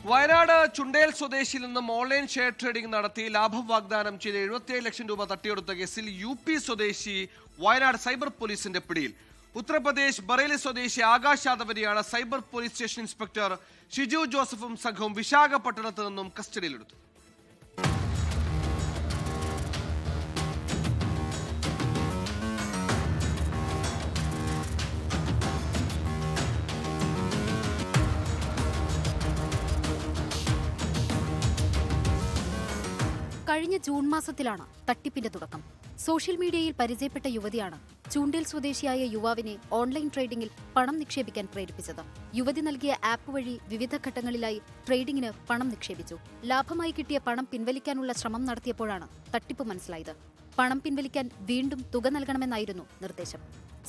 വയനാട് ചുണ്ടേൽ സ്വദേശിയിൽ നിന്നും online share trading നടത്തി ലാഭം വാഗ്ദാനം ചെയ്ത് 77 ലക്ഷം രൂപ തട്ടിയെടുത്ത കേസിൽ UP സ്വദേശി വയനാട് സൈബർ പോലീസിന്റെ പിടിയിൽ. ഉത്തർപ്രദേശ് ബറേലി സ്വദേശി ആകാശ് യാദവിനെയാണ് cyber police station inspector Shiju ജോസഫും സംഘവും വിശാഖപട്ടണത്ത് നിന്നും കസ്റ്റഡിയിലെടുത്തു. കഴിഞ്ഞ ജൂൺ മാസത്തിലാണ് തട്ടിപ്പിന്റെ തുടക്കം. സോഷ്യൽ മീഡിയയിൽ പരിചയപ്പെട്ട യുവതിയാണ് ചുണ്ടേൽ സ്വദേശിയായ യുവാവിനെ ഓൺലൈൻ ട്രേഡിംഗിൽ പണം നിക്ഷേപിക്കാൻ പ്രേരിപ്പിച്ചത്. യുവതി നൽകിയ ആപ്പ് വഴി വിവിധ ഘട്ടങ്ങളിലായി ട്രേഡിംഗിന് പണം നിക്ഷേപിച്ചു. ലാഭമായി കിട്ടിയ പണം പിൻവലിക്കാനുള്ള ശ്രമം നടത്തിയപ്പോഴാണ് തട്ടിപ്പ് മനസ്സിലായത്. പണം പിൻവലിക്കാൻ വീണ്ടും തുക നൽകണമെന്നായിരുന്നു നിർദ്ദേശം.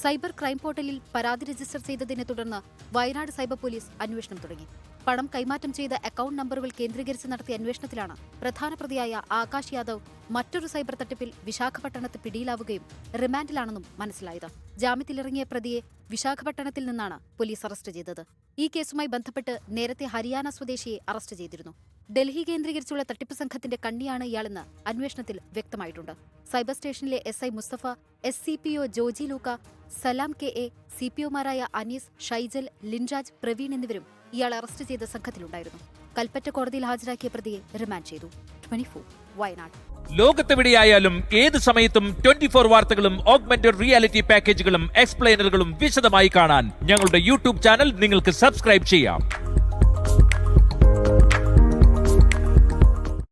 സൈബർ ക്രൈം പോർട്ടലിൽ പരാതി രജിസ്റ്റർ ചെയ്തതിനെ തുടർന്ന് വയനാട് സൈബർ പോലീസ് അന്വേഷണം തുടങ്ങി. പണം കൈമാറ്റം ചെയ്ത അക്കൗണ്ട് നമ്പറുകൾ കേന്ദ്രീകരിച്ച് നടത്തിയ അന്വേഷണത്തിലാണ് പ്രധാന പ്രതിയായ ആകാശ് യാദവ് മറ്റൊരു സൈബർ തട്ടിപ്പിൽ വിശാഖപട്ടണത്ത് പിടിയിലാവുകയും റിമാൻഡിലാണെന്നും മനസ്സിലായത്. ജാമ്യത്തിലിറങ്ങിയ പ്രതിയെ വിശാഖപട്ടണത്തിൽ നിന്നാണ് പോലീസ് അറസ്റ്റ് ചെയ്തത്. ഈ കേസുമായി ബന്ധപ്പെട്ട് നേരത്തെ ഹരിയാന സ്വദേശിയെ അറസ്റ്റ് ചെയ്തിരുന്നു. ഡൽഹി കേന്ദ്രീകരിച്ചുള്ള തട്ടിപ്പ് സംഘത്തിന്റെ കണ്ണിയാണ് ഇയാളെന്ന് അന്വേഷണത്തിൽ വ്യക്തമായിട്ടുണ്ട്. സൈബർ സ്റ്റേഷനിലെ SI മുസ്തഫ, SCPO ജോജി ലൂക്ക, സലാം KA, CPOമാരായ അനീസ്, ഷൈജൽ, ലിൻരാജ്, പ്രവീൺ എന്നിവരും ഇയാളെ അറസ്റ്റ് ചെയ്ത സംഘത്തിലുണ്ടായിരുന്നു. കൽപ്പറ്റ കോടതിയിൽ ഹാജരാക്കിയ പ്രതിയെ റിമാൻഡ് ചെയ്തു. 24 വയനാട്. ലോകത്തെവിടെയായാലും ഏത് സമയത്തും 24 വാർത്തകളും ഓഗ്മെന്റഡ് റിയാലിറ്റി പാക്കേജുകളും എക്സ്പ്ലെയിനറുകളും വിശദമായി കാണാൻ ഞങ്ങളുടെ YouTube ചാനൽ നിങ്ങൾക്ക് സബ്സ്ക്രൈബ് ചെയ്യാം.